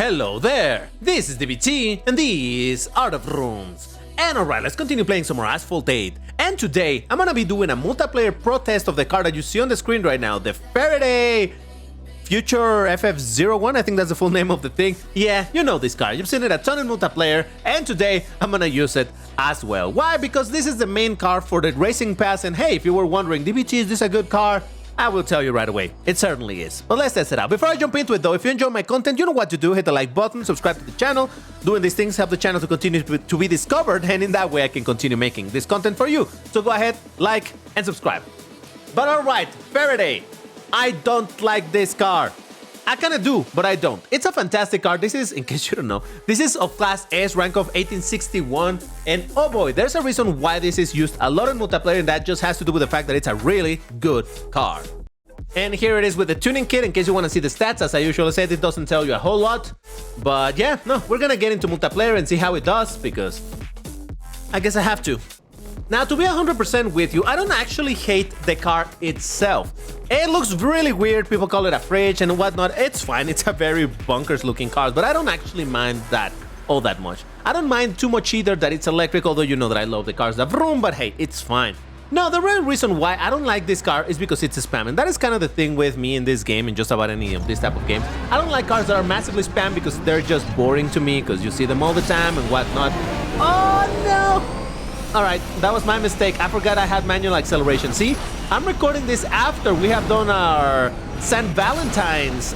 Hello there, this is DBT and these are the rooms. And alright, let's continue playing some more Asphalt 8. And today, I'm gonna be doing a multiplayer pro test of the car that you see on the screen right now, the Faraday FFZero1, I think that's the full name of the thing. Yeah, you know this car, you've seen it a ton in multiplayer, and today I'm gonna use it as well. Why? Because this is the main car for the racing pass, and hey, if you were wondering, DBT, is this a good car? I will tell you right away, it certainly is. But let's test it out. Before I jump into it though, if you enjoy my content, you know what to do. Hit the like button, subscribe to the channel. Doing these things help the channel to continue to be discovered, and in that way I can continue making this content for you. So go ahead, like, and subscribe. But alright, Faraday. I don't like this car. I kinda do, but I don't. It's a fantastic car. This is, in case you don't know, this is of Class S, rank of 1861. And oh boy, there's a reason why this is used a lot in multiplayer, and that just has to do with the fact that it's a really good car. And here it is with the tuning kit, in case you want to see the stats. As I usually said, it doesn't tell you a whole lot. But yeah, no, we're gonna get into multiplayer and see how it does, because I guess I have to. Now, to be 100% with you, I don't actually hate the car itself. It looks really weird, people call it a fridge and whatnot. It's fine, it's a very bonkers looking car, but I don't actually mind that all that much. I don't mind too much either that it's electric, although you know that I love the cars that vroom, but hey, it's fine. No, the real reason why I don't like this car is because it's a spam, and that is kind of the thing with me in this game and just about any of this type of game. I don't like cars that are massively spam because they're just boring to me, because you see them all the time and whatnot. Oh no! Alright, that was my mistake. I forgot I had manual acceleration. See, I'm recording this after we have done our St. Valentine's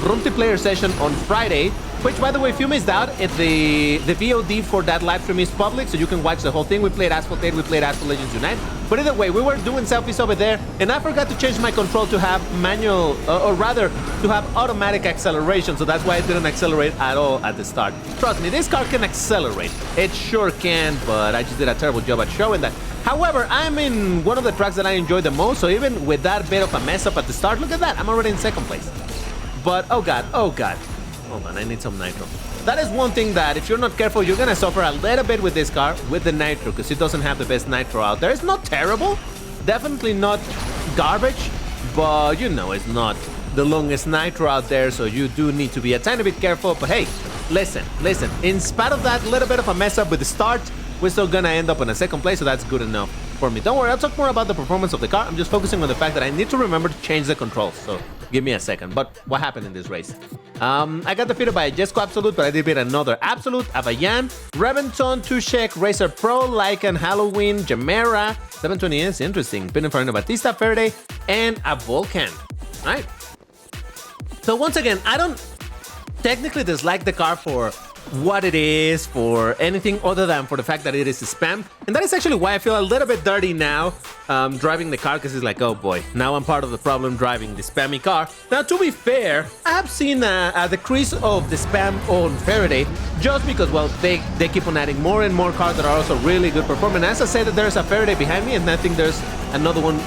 multiplayer session on Friday, which, by the way, if you missed out, the VOD for that live stream is public, so you can watch the whole thing. We played Asphalt 8, we played Asphalt Legends Unite. But either way, we were doing selfies over there, and I forgot to change my control to have manual, or rather, to have automatic acceleration, so that's why it didn't accelerate at all at the start. Trust me, this car can accelerate. It sure can, but I just did a terrible job at showing that. However, I'm in one of the tracks that I enjoy the most, so even with that bit of a mess up at the start, look at that, I'm already in second place. But, oh god, oh god. Hold on, I need some nitro. That is one thing that, if you're not careful, you're gonna suffer a little bit with this car, with the nitro, because it doesn't have the best nitro out there. It's not terrible, definitely not garbage, but you know, it's not the longest nitro out there, so you do need to be a tiny bit careful. But hey, listen, in spite of that little bit of a mess up with the start, we're still gonna end up in a second place, so that's good enough for me. Don't worry, I'll talk more about the performance of the car. I'm just focusing on the fact that I need to remember to change the controls, so give me a second. But what happened in this race? I got defeated by a Jesco Absolute, but I did beat another Absolute, Avayan, Reventon, Tushek, Racer Pro, Lycan, Halloween, Jamera, 720 is interesting, Pininfarina Batista, Faraday, and a Vulcan. Alright. So once again, I don't technically dislike the car for what it is, for anything other than for the fact that it is spam, and that is actually why I feel a little bit dirty now driving the car, because it's like, oh boy, now I'm part of the problem driving the spammy car. Now, to be fair, I have seen a decrease of the spam on Faraday just because, well, they keep on adding more and more cars that are also really good performing. As I said, that there's a Faraday behind me, and I think there's another one.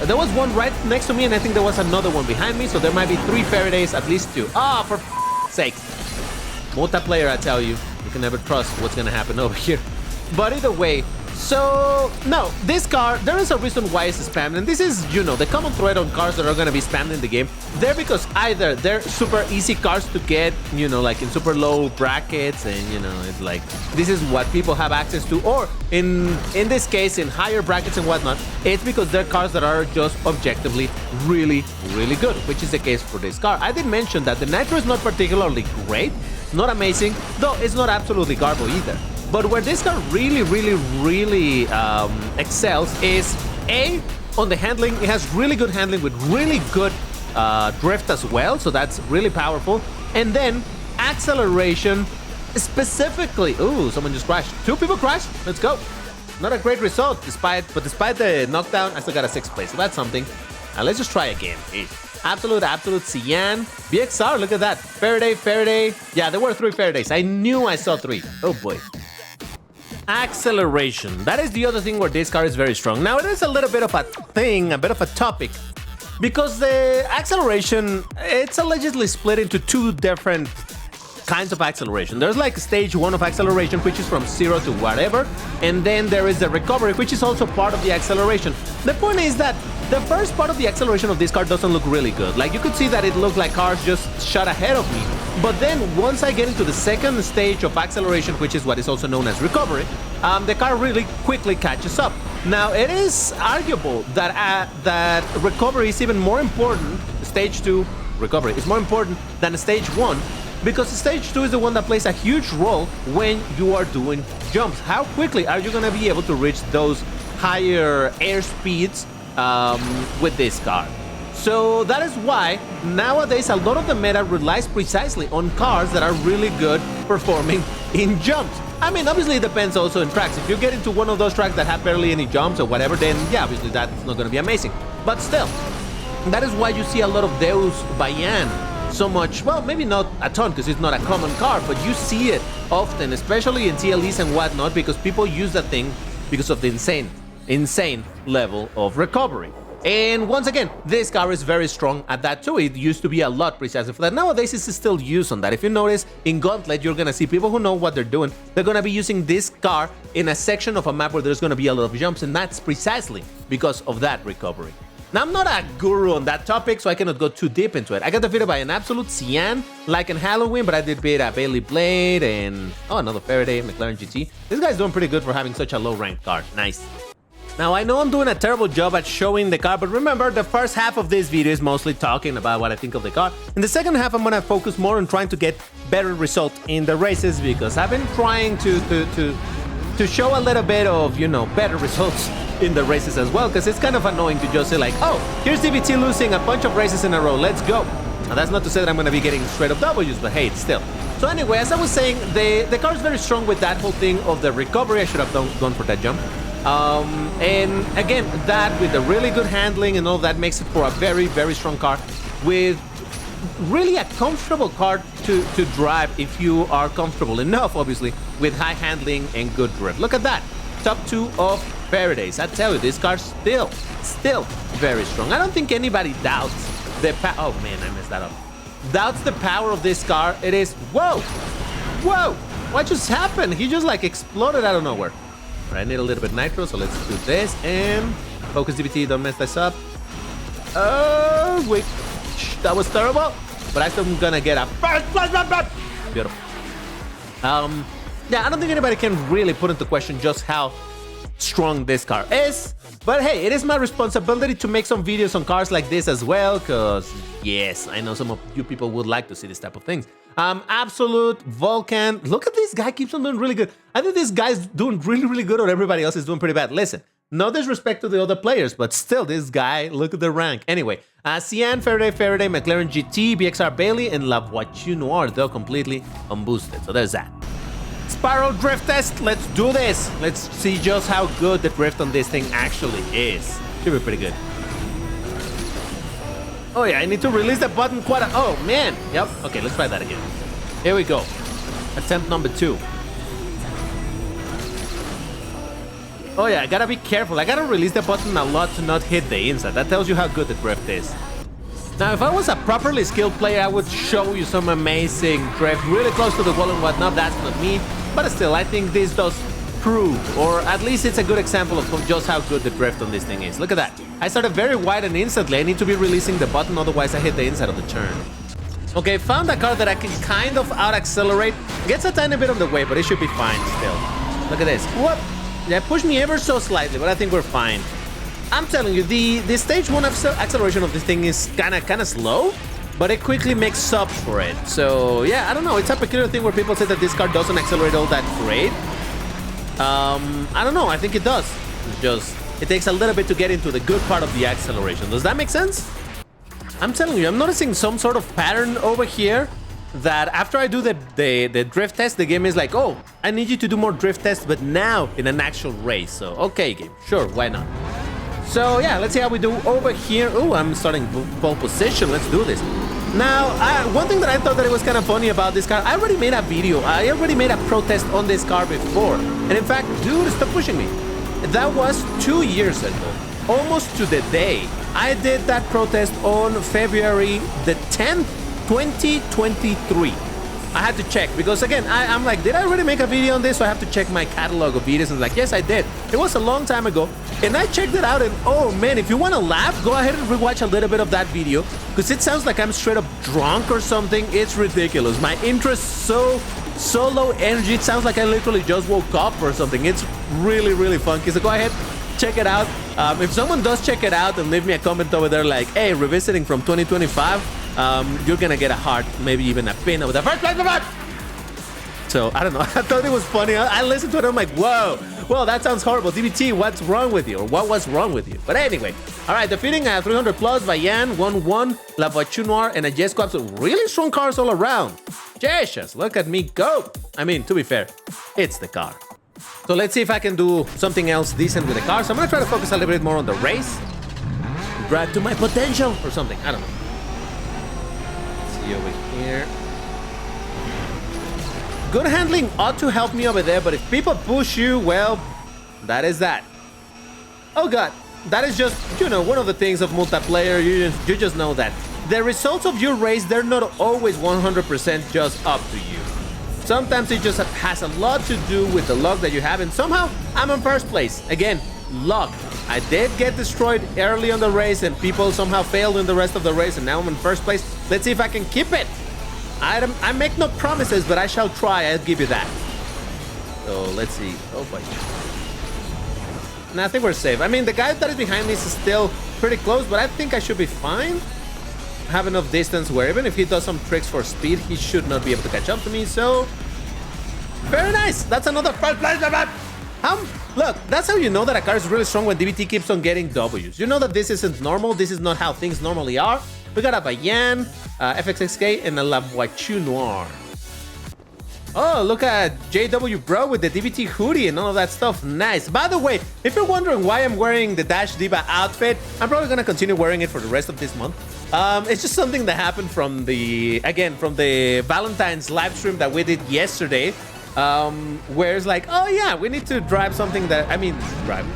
There was one right next to me, and I think there was another one behind me, so there might be 3 Faradays, at least 2. Ah, for sake. Multiplayer, I tell you, you can never trust what's gonna happen over here. But either way, so no, this car, there is a reason why it's spammed, and this is, you know, the common thread on cars that are gonna be spammed in the game. They're because either they're super easy cars to get, you know, like in super low brackets, and you know, it's like this is what people have access to, or in this case, in higher brackets and whatnot, it's because they're cars that are just objectively really good, which is the case for this car. I did mention that the nitro is not particularly great. Not amazing, though it's not absolutely garbo either. But where this car really excels is A, on the handling. It has really good handling with really good drift as well, so that's really powerful. And then acceleration, specifically. Ooh, someone just crashed. 2 people crashed. Let's go. Not a great result, despite the knockdown, I still got a 6th place, so that's something. Let's just try again. Absolute, Cyan, BXR, look at that. Faraday. Yeah, there were 3 Faradays. I knew I saw 3. Oh boy. Acceleration. That is the other thing where this car is very strong. Now, it is a little bit of a thing, a bit of a topic, because the acceleration, it's allegedly split into 2 different kinds of acceleration. There's like stage 1 of acceleration, which is from 0 to whatever, and then there is the recovery, which is also part of the acceleration. The point is that the first part of the acceleration of this car doesn't look really good. Like, you could see that it looked like cars just shot ahead of me. But then once I get into the second stage of acceleration, which is what is also known as recovery, the car really quickly catches up. Now, it is arguable that that recovery is even more important, stage 2 recovery is more important than stage 1, because stage 2 is the one that plays a huge role when you are doing jumps. How quickly are you going to be able to reach those higher air speeds with this car? So that is why nowadays a lot of the meta relies precisely on cars that are really good performing in jumps. I mean, obviously it depends also in tracks. If you get into one of those tracks that have barely any jumps or whatever, then yeah, obviously that's not going to be amazing. But still, that is why you see a lot of Deus Bayan so much. Well, maybe not a ton because it's not a common car, but you see it often, especially in TLEs and whatnot, because people use that thing because of the insane level of recovery. And once again, this car is very strong at that too. It used to be a lot precisely for that. Nowadays, it's still used on that. If you notice, in Gauntlet, you're gonna see people who know what they're doing. They're gonna be using this car in a section of a map where there's gonna be a lot of jumps, and that's precisely because of that recovery. Now, I'm not a guru on that topic, so I cannot go too deep into it. I got defeated by an absolute Cyan, like in Halloween, but I did beat a Bailey Blade and, oh, another Faraday McLaren GT. This guy's doing pretty good for having such a low-ranked car. Nice. Now, I know I'm doing a terrible job at showing the car, but remember, the first half of this video is mostly talking about what I think of the car. In the second half, I'm gonna focus more on trying to get better results in the races, because I've been trying to show a little bit of, you know, better results in the races as well, because it's kind of annoying to just say like, oh, here's DBT losing a bunch of races in a row, let's go. Now, that's not to say that I'm gonna be getting straight up W's, but hey, it's still. So anyway, as I was saying, the car is very strong with that whole thing of the recovery. I should have gone for that jump. And again, that with the really good handling and all that makes it for a very, very strong car with really a comfortable car to drive if you are comfortable enough, obviously, with high handling and good drift. Look at that. Top 2 of Faraday's. I tell you, this car's still very strong. I don't think anybody doubts the oh man, I messed that up. Doubts the power of this car. It is, whoa, what just happened? He just like exploded out of nowhere. I need a little bit nitro, so let's do this and focus DBT, don't mess this up. Oh, wait, that was terrible, but I still am gonna get a beautiful. Yeah, I don't think anybody can really put into question just how strong this car is, but hey, it is my responsibility to make some videos on cars like this as well, because yes, I know some of you people would like to see this type of things. Absolute Vulcan. Look at this guy, keeps on doing really good. I think this guy's doing really good, or everybody else is doing pretty bad. Listen, no disrespect to the other players, but still, this guy, look at the rank. Anyway, Cyan, Faraday, McLaren GT, BXR Bailey, and La Voiture Noir, though completely unboosted. So there's that. Spiral drift test. Let's do this. Let's see just how good the drift on this thing actually is. Should be pretty good. Oh yeah, I need to release the button quite a... Oh man, yep. Okay, let's try that again. Here we go. Attempt number 2. Oh yeah, I gotta be careful. I gotta release the button a lot to not hit the inside. That tells you how good the drift is. Now, if I was a properly skilled player, I would show you some amazing drift really close to the wall and whatnot. That's not me. But still, I think this does prove, or at least it's a good example of just how good the drift on this thing is. Look at that. I started very wide and instantly I need to be releasing the button, otherwise I hit the inside of the turn. Okay, found a car that I can kind of out-accelerate. Gets a tiny bit of the way, but it should be fine still. Look at this. What? Yeah, pushed me ever so slightly, but I think we're fine. I'm telling you, the stage 1 acceleration of this thing is kind of slow, but it quickly makes up for it. So yeah, I don't know. It's a peculiar thing where people say that this car doesn't accelerate all that great. I don't know. I think it does. It's just, it takes a little bit to get into the good part of the acceleration. Does that make sense? I'm telling you, I'm noticing some sort of pattern over here that after I do the drift test, the game is like, oh, I need you to do more drift tests, but now in an actual race. So, okay, game. Sure, why not? So, yeah, let's see how we do over here. Oh, I'm starting pole position. Let's do this. Now, one thing that I thought that it was kind of funny about this car, I already made a video. I already made a protest on this car before. And in fact, dude, stop pushing me. That was 2 years ago, almost to the day. I did that protest on February the 10th, 2023. I had to check because again, I'm like, did I already make a video on this? So I have to check my catalog of videos and like, yes, I did. It was a long time ago and I checked it out and oh man, if you want to laugh, go ahead and rewatch a little bit of that video because it sounds like I'm straight up drunk or something. It's ridiculous. My intro is so low energy. It sounds like I literally just woke up or something. It's really funky. So go ahead, check it out. If someone does check it out and leave me a comment over there like, hey, revisiting from 2025, you're gonna get a heart, maybe even a pin over the first place. So I don't know. I thought it was funny. I listened to it. I'm like, whoa, well, that sounds horrible. DBT, what's wrong with you? Or what was wrong with you? But anyway, all right, defeating a 300 plus by Yan, 1-1, La Voiture Noire, and a Jesco. So really strong cars all around. Jesus, look at me go. I mean, to be fair, it's the car. So let's see if I can do something else decent with the car. So I'm gonna try to focus a little bit more on the race. Drive to my potential or something. I don't know. Over here. Good handling ought to help me over there, but if people push you, well, that is that. Oh god, that is just, you know, one of the things of multiplayer. You just know that the results of your race, they're not always 100% just up to you. Sometimes it just has a lot to do with the luck that you have, and somehow I'm in first place. Again, luck. I did get destroyed early on the race and people somehow failed in the rest of the race and now I'm in first place. Let's see if I can keep it. I make no promises, but I shall try. I'll give you that. So let's see. Oh boy. No, I think we're safe. I mean, the guy that is behind me is still pretty close, but I think I should be fine. I have enough distance where even if he does some tricks for speed, he should not be able to catch up to me. So very nice. That's another first place. Look, that's how you know that a car is really strong when DBT keeps on getting W's. You know that this isn't normal. This is not how things normally are. We got a Bayan, FXXK, and a La Voiture Noire. Oh, look at JW Bro with the DBT hoodie and all of that stuff. Nice. By the way, if you're wondering why I'm wearing the Dash Diva outfit, I'm probably going to continue wearing it for the rest of this month. It's just something that happened from the Valentine's live stream that we did yesterday. Where it's like, oh yeah, we need to drive something that, drive.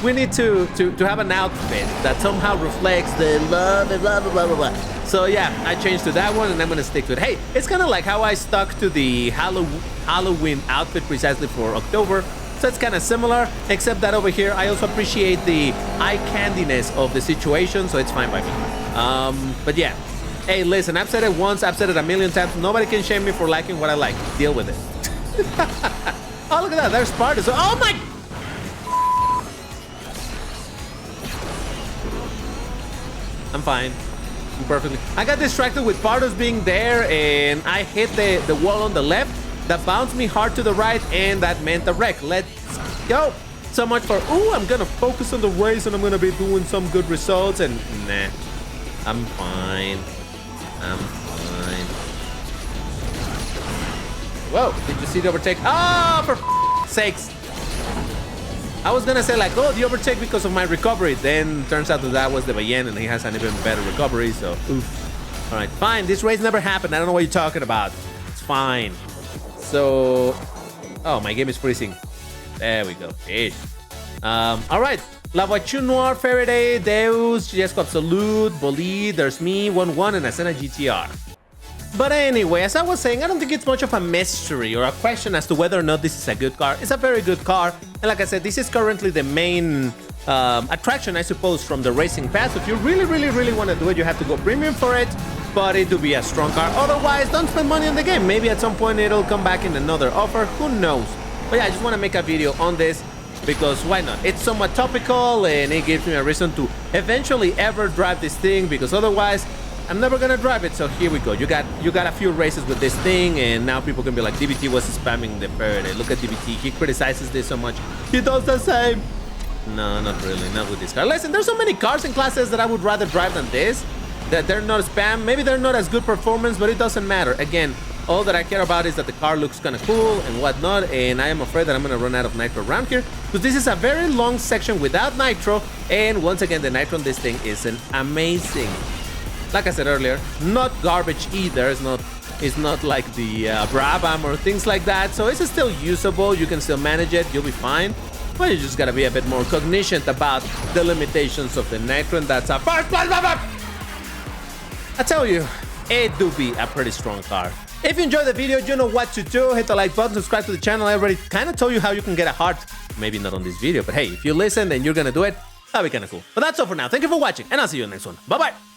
We need to have an outfit that somehow reflects the love and blah, blah, blah, blah, blah. So yeah, I changed to that one and I'm gonna stick to it. Hey, it's kind of like how I stuck to the Halloween outfit precisely for October. So it's kind of similar, except that over here, I also appreciate the eye candiness of the situation, so it's fine by me. But yeah. Hey, listen, I've said it once, I've said it a million times. Nobody can shame me for liking what I like. Deal with it. Oh, look at that. There's Spartus. Oh, my... I'm fine. I'm perfectly... I got distracted with Spartus being there, and I hit the wall on the left. That bounced me hard to the right, and that meant a wreck. Let's go. So much for, ooh, I'm going to focus on the race, and I'm going to be doing some good results, and nah. I'm fine. I'm fine. Whoa, did you see the overtake? Oh, for sakes. I was gonna say like, oh, the overtake because of my recovery. Then turns out that was the Bayan and he has an even better recovery, so oof. All right, fine. This race never happened. I don't know what you're talking about. It's fine. So, oh, my game is freezing. There we go. Ish. All right. La Voiture Noire, Faraday, Deus, Jesco Absolute, Bolide, there's me, 1-1, and a Senna GTR. But anyway, as I was saying, I don't think it's much of a mystery or a question as to whether or not this is a good car. It's a very good car, and like I said, this is currently the main attraction, I suppose, from the racing pass. If you really want to do it, you have to go premium for it, but it will be a strong car. Otherwise, don't spend money on the game. Maybe at some point it'll come back in another offer, who knows. But yeah, I just want to make a video on this, because why not? It's somewhat topical and it gives me a reason to eventually ever drive this thing, because otherwise I'm never gonna drive it. So here we go. You got a few races with this thing, and now people can be like, DBT was spamming the Faraday. Look at DBT, he criticizes this so much. He does the same. No, not really, not with this car. Listen, there's so many cars and classes that I would rather drive than this, that they're not spam. Maybe they're not as good performance, but it doesn't matter. Again, all that I care about is that the car looks kind of cool and whatnot, and I am afraid that I'm going to run out of nitro around here, because this is a very long section without nitro, and once again, the nitro on this thing isn't amazing. Like I said earlier, not garbage either. It's not like the Brabham or things like that, so it's still usable. You can still manage it. You'll be fine. But you just got to be a bit more cognizant about the limitations of the nitro, and that's a first place. I tell you, it do be a pretty strong car. If you enjoyed the video, you know what to do. Hit the like button, subscribe to the channel. I already kind of told you how you can get a heart. Maybe not on this video, but hey, if you listen and you're gonna do it, that'd be kind of cool. But that's all for now. Thank you for watching, and I'll see you in the next one. Bye-bye.